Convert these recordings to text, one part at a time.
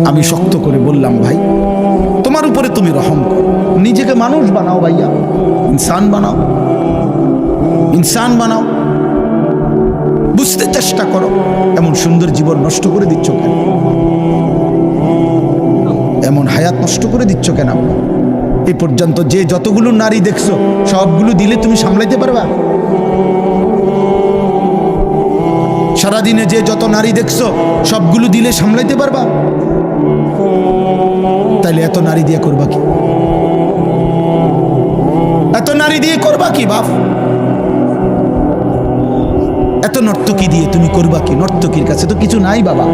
আমি শক্ত করে বললাম, ভাই তোমার উপরে তুমি রহম করো, নিজেকে মানুষ বানাও ভাইয়া, ইনসান বানাও, ইনসান বানাও, বুঝতে চেষ্টা করো। এমন সুন্দর জীবন নষ্ট করে দিচ্ছ কেন? এমন হায়াত নষ্ট করে দিচ্ছ কেন? এই পর্যন্ত যে যতগুলো নারী দেখছো সবগুলো দিলে তুমি সামলাইতে পারবা? সারাদিনে যে যত নারী দেখছো সবগুলো দিলে সামলাইতে পারবা? তাইলে এত নারী দিয়ে করবা কি? এত নারী দিয়ে করবা কি বাপ? এত নর্তকী দিয়ে তুমি করবা কি? নর্তকীর কাছে তো কিছু নাই বাবা।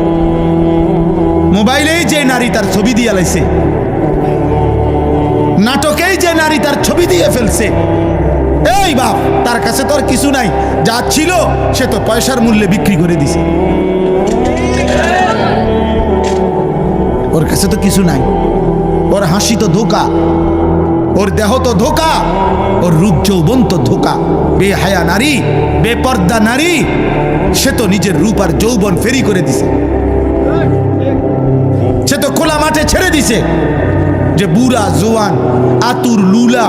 মোবাইলেই যে নারী তার ছবি দিয়ে লাইছে, নাটকেই যে নারী তার ছবি দিয়ে ফেলছে, এই বাপ তার কাছে তো আর কিছু নাই। যা ছিল সে তো পয়সার মূল্যে বিক্রি করে দিছে, ওর কাছে তো কিছু নাই। ওর হাসি তো ধোঁকা, ওর দেহ তো ধোঁকা, ওর রূপ যৌবন তো ধোঁকা। বেহায়া নারী, বেপর্দা নারী, সে তো নিজের রূপ আর যৌবন ফেরি করে দিছে। সে তো খোলা মাঠে ছেড়ে দিছে যে বুড়া জোয়ান, আতুর, লুলা,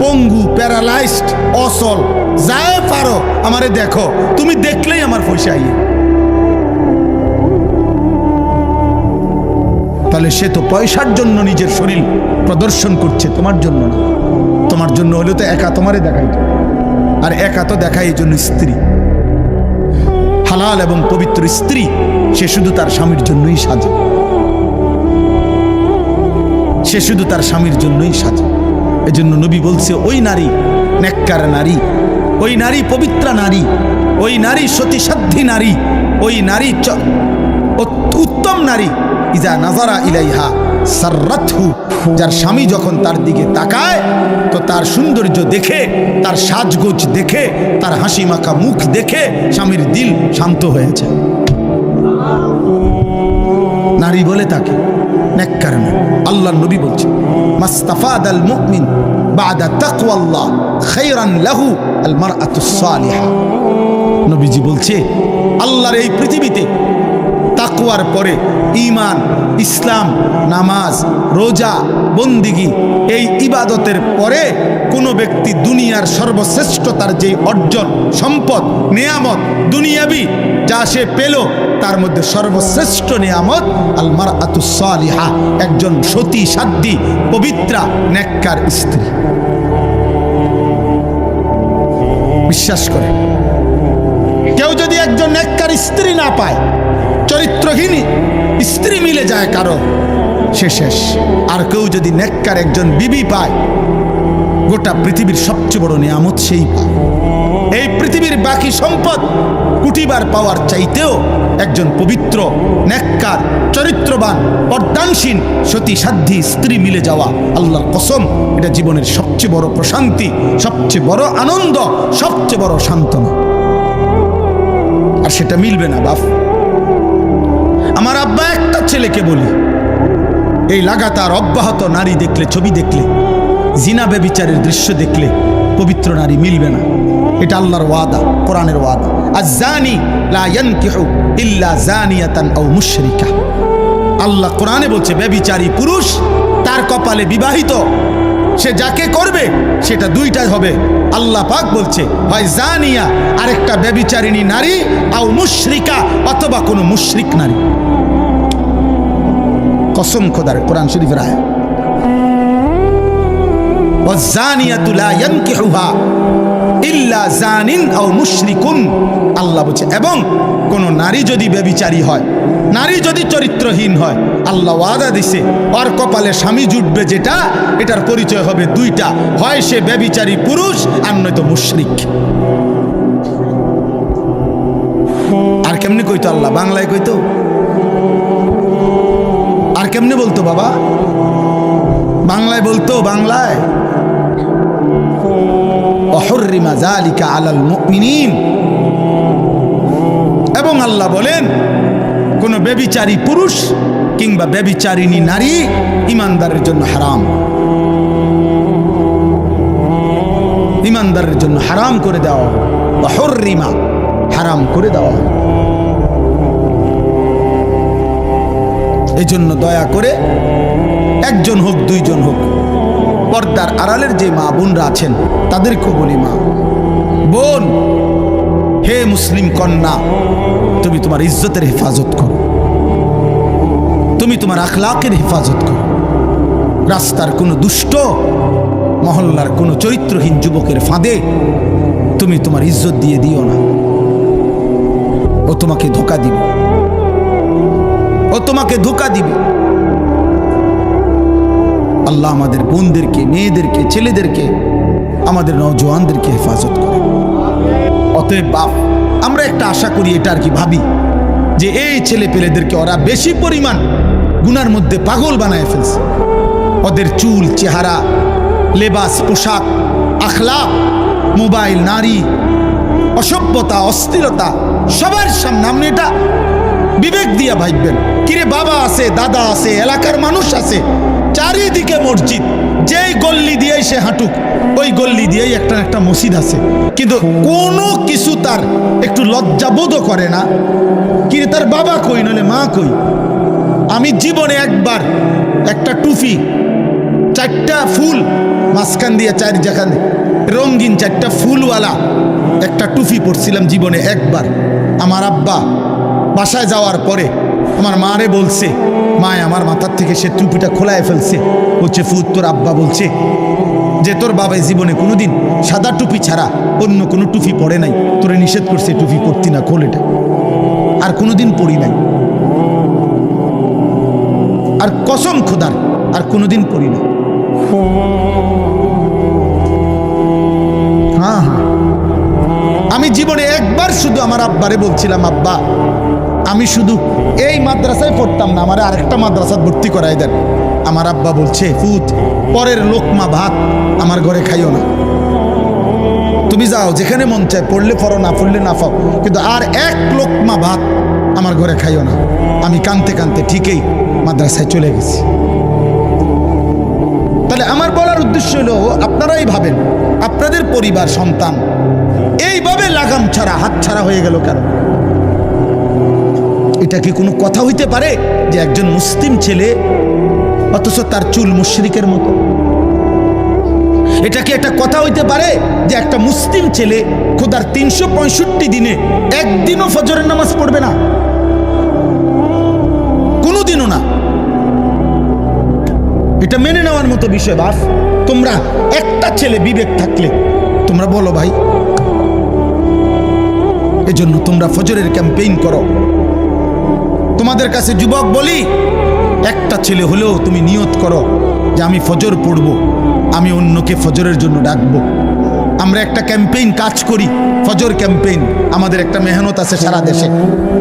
পঙ্গু, প্যারালাইজড, অসল, যায় পারো আমারে দেখো, তুমি দেখলেই আমার পয়সা আইয়ে। তাহলে সে তো পয়সার জন্য নিজের শরীর প্রদর্শন করছে, তোমার জন্য না। তোমার জন্য হলেও তো একা তোমারে দেখাইতো, আর একা তো দেখায় এই জন্য স্ত্রী, হালাল এবং পবিত্র স্ত্রী, সে শুধু তার স্বামীর জন্যই সাজে, সে শুধু তার স্বামীর জন্যই সাজে। এজন্য নবী বলছে, ওই নারী নেককার নারী, ওই নারী পবিত্রা নারী, ওই নারী সতীসাধ্যী নারী, ওই নারী উত্তম নারী, ইজা নাজারা ইলাইহা সাররাতহু, যার স্বামী যখন তার দিকে তাকায় তো তার সৌন্দর্য দেখে, তার সাজগোজ দেখে, তার হাসি মাখা মুখ দেখে স্বামীর দিল শান্ত হয়েছে। নারী বলে তাকে নেককার না। আল্লাহর নবী বলছে, মাস্তাফাদাল মুমিন বাদা তাকওয়াল্লাহ খায়রান লাহু আল মারআতুস সালিহা। নবীজি বলছে, আল্লাহর এই পৃথিবীতে তাকওয়ার পরে ঈমান, ইসলাম, নামাজ, রোজা, বন্দিগি, এই ইবাদতের পরে কোনো ব্যক্তি দুনিয়ার সর্বশ্রেষ্ঠ তার যে অর্জন, সম্পদ, নেয়ামত, দুনিয়াবি যা সে পেল, তার মধ্যে সর্বশ্রেষ্ঠ নেয়ামত আল মারআতুস সালিহা, একজন সতী সাধ্যী পবিত্রা নেককার স্ত্রী। বিশ্বাস করে কেউ যদি একজন নেককার স্ত্রী না পায়, চরিত্রহীন স্ত্রী মিলে যায় কারো, সে শেষ। আর কেউ যদি নেককার একজন বিবি পায়, গোটা পৃথিবীর সবচেয়ে বড় নিয়ামত সেই পায়। এই পৃথিবীর বাকি সম্পদ কুটিবার পাওয়ার চাইতেও একজন পবিত্র, নেককার, চরিত্রবান, পর্দানসীন, সতী সাধ্যী স্ত্রী মিলে যাওয়া, আল্লাহর কসম, এটা জীবনের সবচেয়ে বড় প্রশান্তি, সবচেয়ে বড় আনন্দ, সবচেয়ে বড় সান্ত্বনা। আর সেটা মিলবে না বাপ। আমার আব্বা একটা ছেলেকে বলি, এই লাগাতার অব্যাহত নারী দেখলে, ছবি দেখলে, জিনা ব্যভিচারের দৃশ্য দেখলে পবিত্র নারী মিলবে না। এটা আল্লাহর ওয়াদা, কোরআনের ওয়াদা। আয-যানি লা ইয়ানকিহু ইল্লা যানিয়াতান আও মুশরিকা। আল্লাহ কোরআনে বলছে, ব্যভিচারী পুরুষ তার কপালে বিবাহিত, সে যাকে করবে সেটা দুইটা হবে। আল্লাহ পাক বলছে, হয় জানিয়া আরেকটা ব্যভিচারিণী নারী, আও মুশরিকা, অথবা কোনো মুশরিক নারী। কসম খোদার, কোরআন শরীফের আয়াত। ওয়াজ-জানিয়াতু লা ইয়ানকিহুহা ইল্লা জানিন আও মুশরিকুন। আল্লাহ বলছে, এবং কোন নারী যদি ব্যভিচারী হয়, নারী যদি চরিত্রহীন হয়, আল্লাহ ওয়াদা দিছে ওর কপালে স্বামী জুটবে যেটা, এটার পরিচয় হবে দুইটা, হয় সে ব্যভিচারী পুরুষ আর নয়তো মুশরিক। আর কেমনে কইতো আল্লাহ? বাংলায় কইতো? আর কেমনে বলতো বাবা? বাংলায় বলতো, বাংলায় ওয়াহুররিমা যালিকা আলাল মুমিনিন। এবং আল্লাহ বলেন, কোন ব্যভিচারী পুরুষ কিংবা ব্যভিচারিণী নারী ঈমানদারের জন্য হারাম, ঈমানদারের জন্য হারাম করে দেওয়া, ওয়াহুররিমা, হারাম করে দেওয়া। এজন্য দয়া করে একজন হোক দুইজন হোক, পর্দার আড়ালের যে মা বোনরা আছেন তাদেরকেও বলি, মা বোন, হে মুসলিম কন্যা, তুমি তোমার ইজ্জতের হেফাজত করো, তুমি তোমার আখলাকের হেফাজত করো। রাস্তার কোনো দুষ্ট, মহল্লার কোনো চরিত্রহীন যুবকের ফাঁদে তুমি তোমার ইজ্জত দিয়ে দিও না। ও তোমাকে ধোঁকা দিবে, ও তোমাকে ধোঁকা দিবে। আল্লাহ আমাদের বোনদেরকে, মেয়েদেরকে, ছেলেদেরকে, আমাদের নওজোয়ানদেরকে হেফাজত করে। অতএব বাপ, আমরা একটা আশা করি, এটা আর কি ভাবি, যে এই ছেলে পেলেদেরকে ওরা বেশি পরিমাণ গুনার মধ্যে পাগল বানায় ফেলছে। ওদের চুল, চেহারা, লেবাস, পোশাক, আখলাক, মোবাইল, নারী, অসভ্যতা, অস্থিরতা, সবার সামনে আপনি এটা বিবেক দিয়া ভাববেন। কিরে, বাবা আছে, দাদা আছে, এলাকার মানুষ আছে, চারিদিকে মসজিদ, যেই গল্লি দিয়েই সে হাঁটুক ওই গল্লি দিয়েই একটা একটা মসজিদ আছে, কিন্তু কোনো কিছু তার একটু লজ্জাবোধও করে না। কিরে, তার বাবা কই, নলে মা কই? আমি জীবনে একবার একটা টুপি, চারটা ফুল মাঝখান দিয়ে, চার জায়গায় রঙিন চারটা ফুলওয়ালা একটা টুপি পরছিলাম জীবনে একবার। আমার আব্বা বাসায় যাওয়ার পরে আমার মারে বলছে, মায় আমার মাথার থেকে সে টুপিটা খোলায় ফেলছে। বলছে, ফুত, তোর আব্বা বলছে যে তোর বাবাই জীবনে কোনোদিন সাদা টুপি ছাড়া অন্য কোনো টুপি পরে নাই, তোরে নিষেধ করছে টুপি পরতি না, খোল এটা। আর কোনোদিন পরি নাই, আর কসম খোদার আর কোনোদিন পরি না। হ্যাঁ, আমি জীবনে একবার শুধু আমার আব্বারে বলছিলাম, আব্বা আমি শুধু এই মাদ্রাসায় পড়তাম না, আমার আরেকটা মাদ্রাসা ভর্তি করাই দেন। আমার আব্বা বলছে, ফুত, পরের লোকমা ভাত আমার ঘরে খাইও না, তুমি যাও যেখানে মন চায়, পড়লে পড়ো, না পড়লে না পাও, কিন্তু আর এক লোকমা ভাত আমার ঘরে খাইও না। আমি কানতে কানতে ঠিকই মাদ্রাসায় চলে গেছি। তাহলে আমার বলার উদ্দেশ্য হলো, আপনারাই ভাবেন আপনাদের পরিবার, সন্তান এইভাবে লাগাম ছাড়া, হাত ছাড়া হয়ে গেল কেন? এটা কি কোনো কথা হইতে পারে যে একজন মুসলিম ছেলে অথচ তার চুল মুশরিকের মতো? এটা কি একটা কথা হইতে পারে যে একটা মুসলিম ছেলে খোদার 365 দিনে একদিনও ফজরের নামাজ পড়বে না? কোনোদিনও না। এটা মেনে নেওয়ার মতো বিষয়। বাস, তোমরা একটা ছেলে বিবেক থাকলে তোমরা বলো ভাই। এজন্য তোমরা ফজরের ক্যাম্পেইন করো। তোমাদের কাছে যুবক বলি, একটা ছেলে হলেও তুমি নিয়ত করো যে আমি ফজর পড়ব, আমি অন্যকে ফজরের জন্য ডাকবো। আমরা একটা ক্যাম্পেইন কাজ করি, ফজর ক্যাম্পেইন। আমাদের একটা মেহনত আছে সারা দেশে,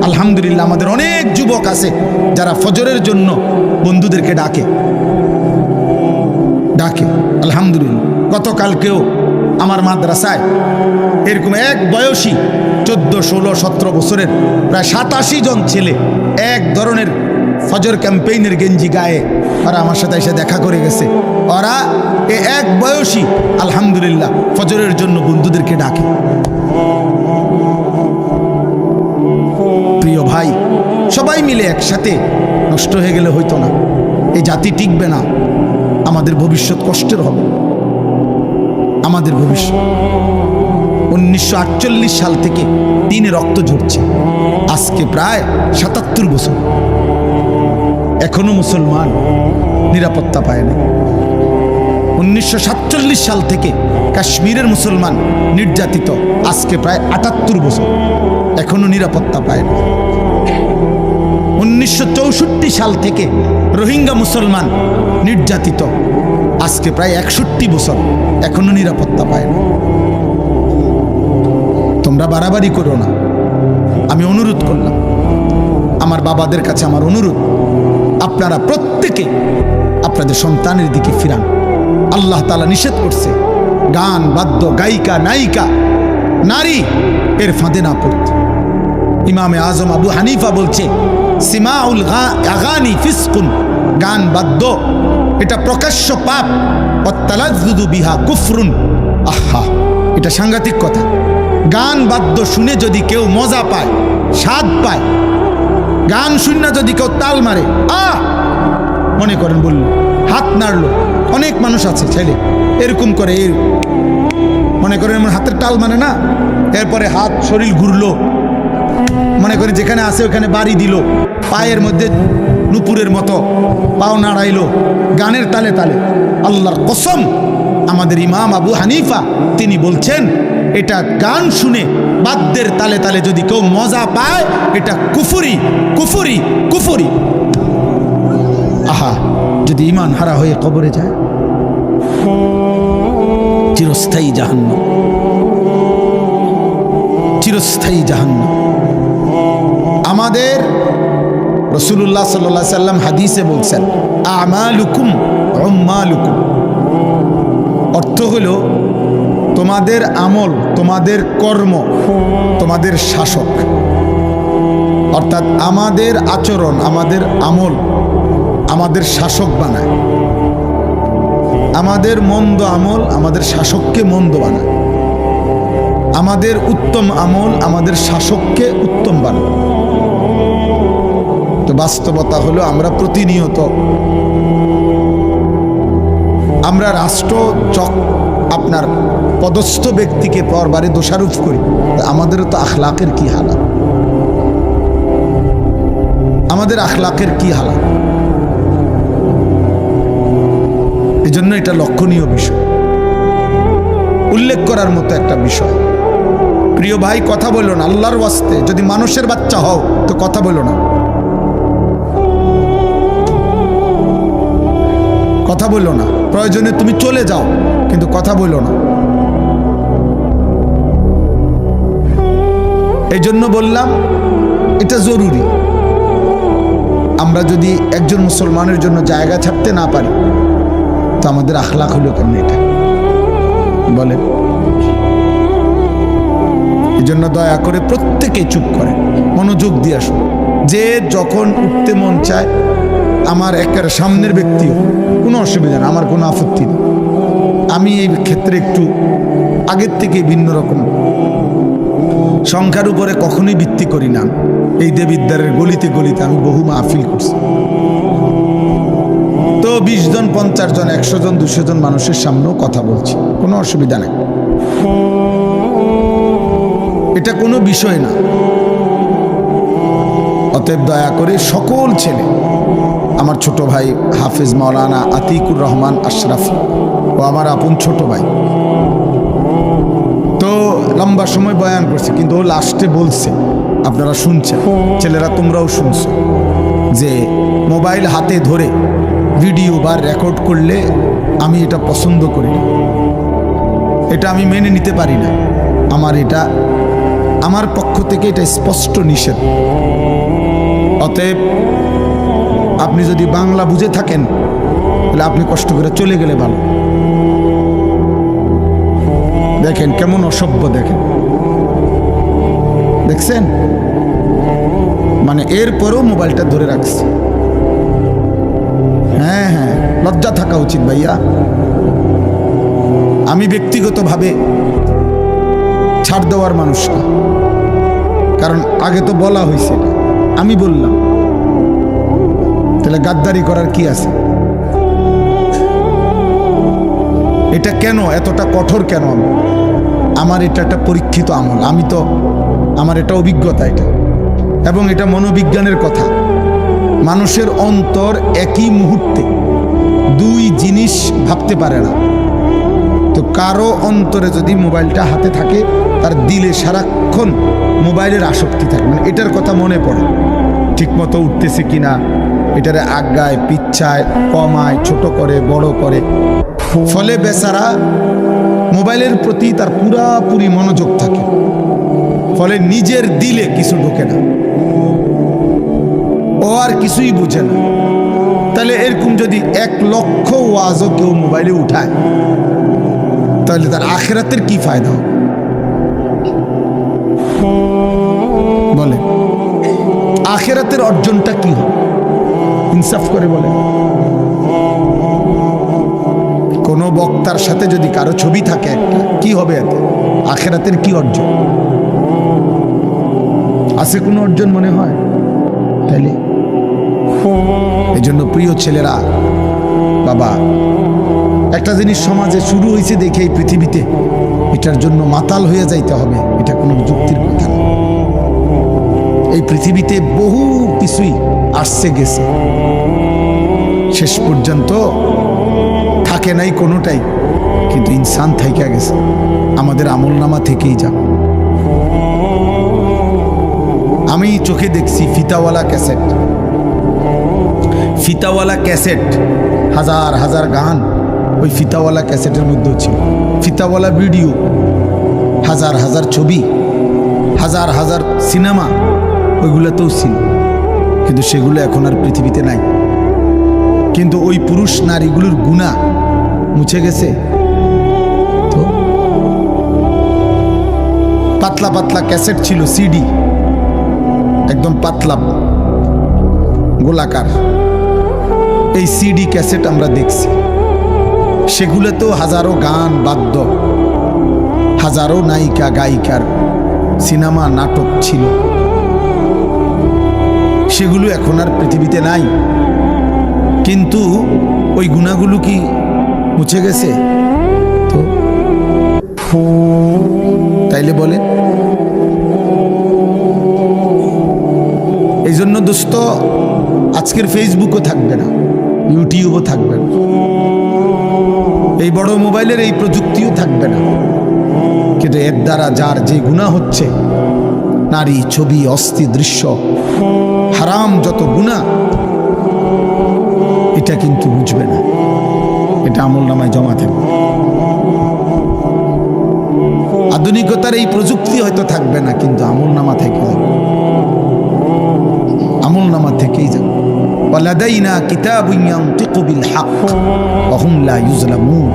আলহামদুলিল্লাহ। আমাদের অনেক যুবক আছে যারা ফজরের জন্য বন্ধুদেরকে ডাকে, আলহামদুলিল্লাহ। গতকালকেও আমার মাদ্রাসায় এরকম এক বয়সী 14, 16, 17 বছরের প্রায় 87 জন ছেলে এক ধরনের ফজর ক্যাম্পেইনের গেঞ্জি গায়ে ওরা আমার সাথে এসে দেখা করে গেছে। ওরা এক বয়সী আলহামদুলিল্লাহ ফজরের জন্য বন্ধুদেরকে ডাকে। প্রিয় ভাই, সবাই মিলে একসাথে নষ্ট হয়ে গেলে হইতো না, এই জাতি টিকবে না, আমাদের ভবিষ্যৎ কষ্টের হবে। আমাদের ভবিষ্যৎ 1948 সাল থেকে দিনে রক্ত ঝরছে, আজকে প্রায় 77 বছর, এখনো মুসলমান নিরাপত্তা পায় না। 1947 সাল থেকে কাশ্মীরের মুসলমান নির্যাতিত, আজকে প্রায় 78 বছর, এখনো নিরাপত্তা পায় না। 1964 সাল থেকে রোহিঙ্গা মুসলমান নির্যাতিত, আজকে প্রায় 61 বছর, এখনো নিরাপত্তা পায় না। তোমরা বাড়াবাড়ি করো না, আমি অনুরোধ করলাম। আমার বাবাদের কাছে আমার অনুরোধ, আপনারা প্রত্যেকে আপনাদের সন্তানের দিকে ফিরান। আল্লাহ তাআলা নিষেধ করছে গান, বাদ্য, গায়িকা, নায়িকা, নারী এর ফাঁদে না পড়তে। ইমামে আজম আবু হানিফা বলছে, সিমাউল আগানি ফিসকুন, গান বাদ্য এটা প্রকাশ্য পাপ, ওয়াত্তালাজ্জুযু বিহা কুফরুন। আহা, এটা সাংঘাতিক কথা। গান বাদ্য শুনে যদি কেউ মজা পায়, স্বাদ পায়, গান শুননা যদি কেউ তাল মারে, মনে করেন বলল, হাত নাড়লো, অনেক মানুষ আছে ছেলে এরকম করে, মনে করেন এমন হাতের তাল মানে না, এরপরে হাত শরীর ঘুরলো, মনে করেন যেখানে আছে ওখানে বাড়ি দিল, পায়ের মধ্যে নুপুরের মতো পাও নাড়াইলো গানের তালে তালে। আল্লাহর কসম, আমাদের ইমাম আবু হানিফা তিনি বলছেন এটা গান শুনে বাদ্যের তালে তালে যদি কেউ মজা পায় এটা কুফরি কুফরি কুফরি। আহা, যদি ঈমান হারা হয়ে কবরে যায়, চিরস্থায়ী জাহান্নাম, চিরস্থায়ী জাহান্নাম। আমাদের রাসূলুল্লাহ সাল্লাল্লাহু আলাইহি সাল্লাম হাদিসে বলছেন আমালুকুম উম্মালুকুম, অর্থ হলো তোমাদের আমল, তোমাদের কর্ম তোমাদের শাসক। অর্থাৎ আমাদের আচরণ, আমাদের আমল আমাদের শাসক বানায়, আমাদের মন্দ আমল আমাদের শাসককে মন্দ বানায়, আমাদের উত্তম আমল আমাদের শাসককে উত্তম বানায়। তো বাস্তবতা হলো আমরা প্রতিনিয়ত আমরা রাষ্ট্র আপনার পদস্থ ব্যক্তিকে পরবারে দোষারোপ করি, আমাদেরও তো আখলাকের কি হালাত, আমাদের আখলাকের কি হালাত। এই জন্য এটা লক্ষণীয় বিষয়, উল্লেখ করার মতো একটা বিষয়। প্রিয় ভাই, কথা বলো না আল্লাহর ওয়াস্তে, যদি মানুষের বাচ্চা হও তো কথা বলো না, কথা বলো না, প্রয়োজনে তুমি চলে যাও কিন্তু কথা বলো না। এই জন্য বললাম এটা জরুরি। আমরা যদি একজন মুসলমানের জন্য জায়গা ছাড়তে না পারি তো আমাদের আখলাক হলো কেন এটা বলেন? এই জন্য দয়া করে প্রত্যেকে চুপ করে মনোযোগ দিয়ে আসুন। যে যখন উঠতে মন চায়, আমার একের সামনের ব্যক্তিও কোনো অসুবিধা না, আমার কোনো আপত্তি নেই। আমি এই ক্ষেত্রে একটু আগের থেকে ভিন্ন রকম, সংখ্যার উপরে কখনোই ভিত্তি করি না। এই দেবিদ্বারের গলিতে গলিতে আমি বহু মাহফিল করছি, তো 20 জন 50 জন 100 জন 200 জন মানুষের সামনেও কথা বলছি, কোনো অসুবিধা নেই, এটা কোনো বিষয় না। অতএব দয়া করে সকল ছেলে, আমার ছোট ভাই হাফেজ মাওলানা আতিকুর রহমান আশরাফি ও আমার আপন ছোট ভাই, তো লম্বা সময় বয়ান করছে, কিন্তু ও লাস্টে বলছে, আপনারা শুনছেন, ছেলেরা তোমরাও শুনছো, যে মোবাইল হাতে ধরে ভিডিও বা রেকর্ড করলে আমি এটা পছন্দ করি না, এটা আমি মেনে নিতে পারি না, এটা আমার পক্ষ থেকে এটা স্পষ্ট নিষেধ। অতএব আপনি যদি বাংলা বুঝে থাকেন তাহলে আপনি কষ্ট করে চলে গেলে ভালো। দেখেন কেমন অসভ্য, দেখছেন, মানে এরপরেও মোবাইলটা ধরে রাখছে। হ্যাঁ হ্যাঁ, লজ্জা থাকা উচিত ভাইয়া। আমি ব্যক্তিগতভাবে ছাড় দেওয়ার মানুষ না, কারণ আগে তো বলা হয়েছে, আমি বললাম, তাহলে গাদ্দারি করার কি আছে? এটা কেন এতটা কঠোর কেন? আমার এটা একটা পরীক্ষিত আমল, আমার এটা অভিজ্ঞতা, এটা এবং এটা মনোবিজ্ঞানের কথা। মানুষের অন্তর একই মুহূর্তে দুই জিনিস ভাবতে পারে না। তো কারো অন্তরে যদি মোবাইলটা হাতে থাকে, তার দিলে সারাক্ষণ মোবাইলের আসক্তি থাকে, মানে এটার কথা মনে পড়ে, ঠিক মতো উঠতেছে কিনা, এটারে আগায় পিচ্ছায় কমায়, ছোট করে বড় করে, ফলে বেচারা মোবাইলের প্রতি তার পুরাপুরি মনোযোগ থাকে, ফলে নিজের দিলে কিছু ঢোকে না, ও আর কিছুই বুঝে না। তাহলে এরকম যদি 1 লক্ষ ওয়াজও কেউ মোবাইলে উঠায়, তাহলে তার আখিরাতের কি ফায়দা হবে বলে? আখিরাতের অর্জনটা কি হবে? ইনসাফ করে বলে। কোনো বক্তার সাথে যদি কারো ছবি থাকে একটা, কি হবে এতে? আখিরাতের কি অর্জন আছে? কোনো অর্জন মনে হয়? তাইলে এই জন্য প্রিয় ছেলেরা, বাবা, একটা জিনিস সমাজে শুরু হয়েছে দেখে এই পৃথিবীতে এটার জন্য মাতাল হয়ে যাইতে হবে, এটা কোনো যুক্তির কথা না। এই পৃথিবীতে বহু কিছুই আসছে গেছে, শেষ পর্যন্ত থাকে নাই কোনোটাই, কিন্তু ইনসান থাইকা গেছে আমাদের আমলনামা থেকেই যা। আমি চোখে দেখছি ফিতাওয়ালা ক্যাসেট, ফিতাওয়ালা ক্যাসেট, হাজার হাজার গান ওই ফিতাওয়ালা ক্যাসেটের মধ্যেও ছিল, ফিতাওয়ালা ভিডিও, হাজার হাজার ছবি, হাজার হাজার সিনেমা ওইগুলোতেও ছিল, কিন্তু সেগুলো এখন আর পৃথিবীতে নাই। কিন্তু ওই পুরুষ নারীগুলোর গুনাহ মুছে গেছে। তো পাতলা পাতলা ক্যাসেট ছিল, সিডি, একদম পাতলা গোলাকার, এই সিডি ক্যাসেট আমরা দেখছি, সেগুলোতেও হাজারো গান বাদ্য, হাজারো নায়িকা গায়িকার সিনেমা নাটক ছিল, সেগুলো এখন আর পৃথিবীতে নাই। কিন্তু ওই গুণাগুলো কি মুছে গেছে? তো তাইলে বলে, এই জন্য দোস্ত আজকের ফেসবুকও থাকবে না, ইউটিউবও থাকবে না, এই বড় মোবাইলের এই প্রযুক্তিও থাকবে না, কিন্তু এর দ্বারা যার যে গুনাহ হচ্ছে, নারী, ছবি, অস্থি দৃশ্য, হারাম যত গুনাহ, এটা কিন্তু বুঝবে না, এটা আমলনামায় জমা থাকবে। আধুনিকতার এই প্রযুক্তি হয়তো থাকবে না, কিন্তু আমলনামা থেকে যাবে, আমলনামা থেকেই যাবে। ওয়ালাদাইনা কিতাবুন ইয়ানতিকু বিল হক ওয়া হুম লা ইউজলামুন।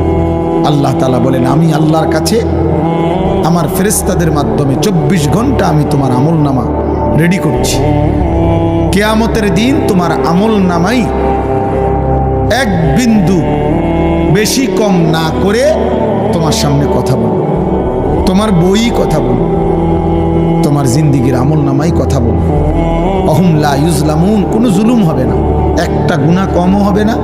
আল্লাহ তাআলা বলেন, আমি আল্লাহর কাছে আমার ফেরেশতাদের মাধ্যমে 24 ঘন্টা আমি তোমার আমলনামা রেডি করছি। কিয়ামতের দিন তোমার আমলনামাই এক বিন্দু বেশি কম না করে তোমার সামনে কথা বলবো, তোমার বই কথা বলবো, তোমার জিন্দিগির আমলনামাই কথা বলবো। অহুম লা ইউজলামুন, কোনো জুলুম হবে না, একটা গুনাহ কমও হবে না,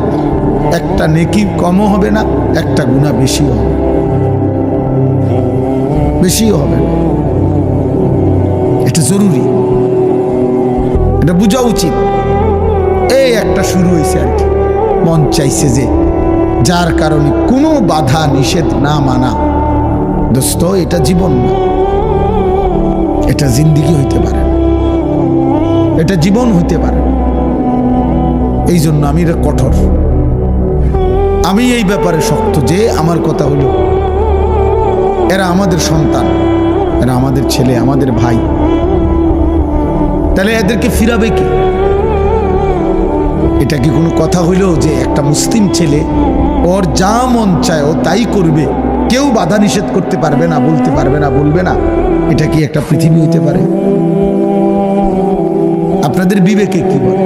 একটা নেকি কমও হবে না, একটা গুনাহ বেশিও হবে, বেশিও হবে না। এটা জরুরি, এটা বোঝা উচিত। এই একটা শুরু হয়েছে আর কি, মন চাইছে যে যার কারণে কোনো বাধা নিষেধ না মানা, দোস্ত এটা জীবন না, এটা জিন্দিগি হইতে পারে না, এটা জীবন হইতে পারে না। এই জন্য আমি এটা কঠোর, আমি এই ব্যাপারে শক্ত যে আমার কথা হলো এরা আমাদের সন্তান, এরা আমাদের ছেলে, আমাদের ভাই, তাহলে এদেরকে ফিরাবে কি? এটা কি কোনো কথা হইল যে একটা মুসলিম ছেলে ওর যা মন চায় ও তাই করবে, কেউ বাধা নিষেধ করতে পারবে না, বলতে পারবে না, বলবে না? এটা কি একটা পৃথিবী হইতে পারে? আপনাদের বিবেকে কি বলে?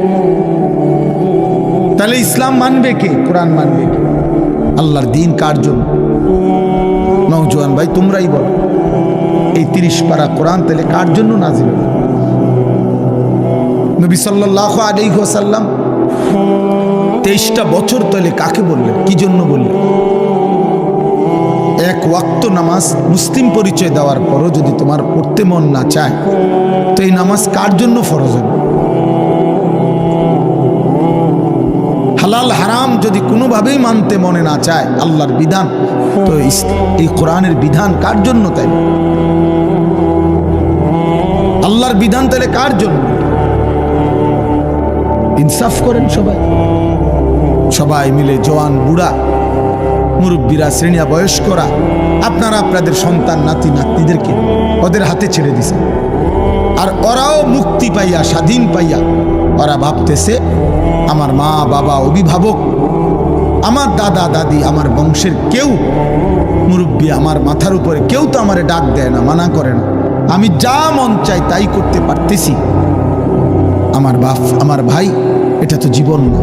তাহলে ইসলাম মানবে কে? কোরআন মানবে কে? আল্লাহর দ্বীন কার জন্য? নওজোয়ান ভাই তোমরাই বলো, এই 30 পারা কোরআন তাহলে কার জন্য নাজিল হলো? নবী সাল্লাল্লাহু আলাইহি ওয়াসাল্লাম 23টা বছর তাহলে কাকে বললেন, কি জন্য বললেন? এক ওয়াক্ত নামাজ মুসলিম পরিচয় দেওয়ার পরও যদি তোমার পড়তে মন না চায়, তো এই নামাজ কার জন্য ফরজ হবে? হালাল হারাম যদি কোনোভাবেই মানতে মনে না চায় আল্লাহর বিধান, তো এই কোরআনের বিধান কার জন্য? তাই আল্লাহর বিধান তাহলে কার জন্য? ইনসাফ করেন সবাই, সবাই মিলে, জওয়ান বুড়া মুরব্বীরা, শ্রেণীয়া বয়স্করা, আপনারা আপনাদের সন্তান নাতি নাতনিদেরকে ওদের হাতে ছেড়ে দিছেন, আর ওরাও মুক্তি পাইয়া, স্বাধীন পাইয়া ওরা ভাবতেছে আমার মা বাবা, অভিভাবক, আমার দাদা দাদি, আমার বংশের কেউ মুরব্বী আমার মাথার উপরে কেউ তো আমারে ডাক দেয় না, মানা করে না, আমি যা মন চাই তাই করতে পারতেছি। আমার বাপ, আমার ভাই, এটা তো জীবন না,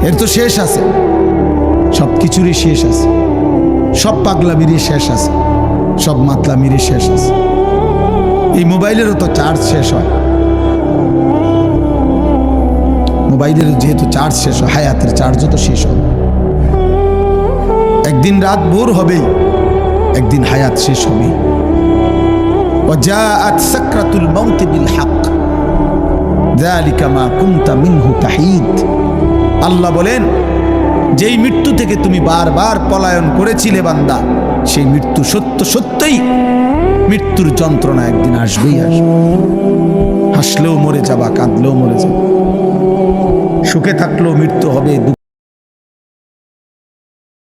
এর তো শেষ আছে, সব কিছুরই শেষ আছে, সব পাগলামিরই শেষ আছে, সব মাতলামিরই শেষ আছে। এই মোবাইলেরও তো চার্জ শেষ হয়, মোবাইলের যেহেতু চার্জ শেষ হয়, হায়াতের চার্জও তো শেষ হবে। একদিন রাত ভোর হবেই, একদিন হায়াত শেষ হবে। وجاءت سكرة الموت بالحق ذلك ما كنت منه تحيد। আল্লাহ বলেন, যেই মৃত্যু থেকে তুমি বারবার পলায়ন করেছিলে বান্দা, সেই মৃত্যু সত্য সত্যই, মৃত্যুর যন্ত্রণা একদিন আসবেই আসবে। হাসলেও মরে যাবা, কাঁদলেও মরে যাবা, সুখে থাকলেও মৃত্যু হবে।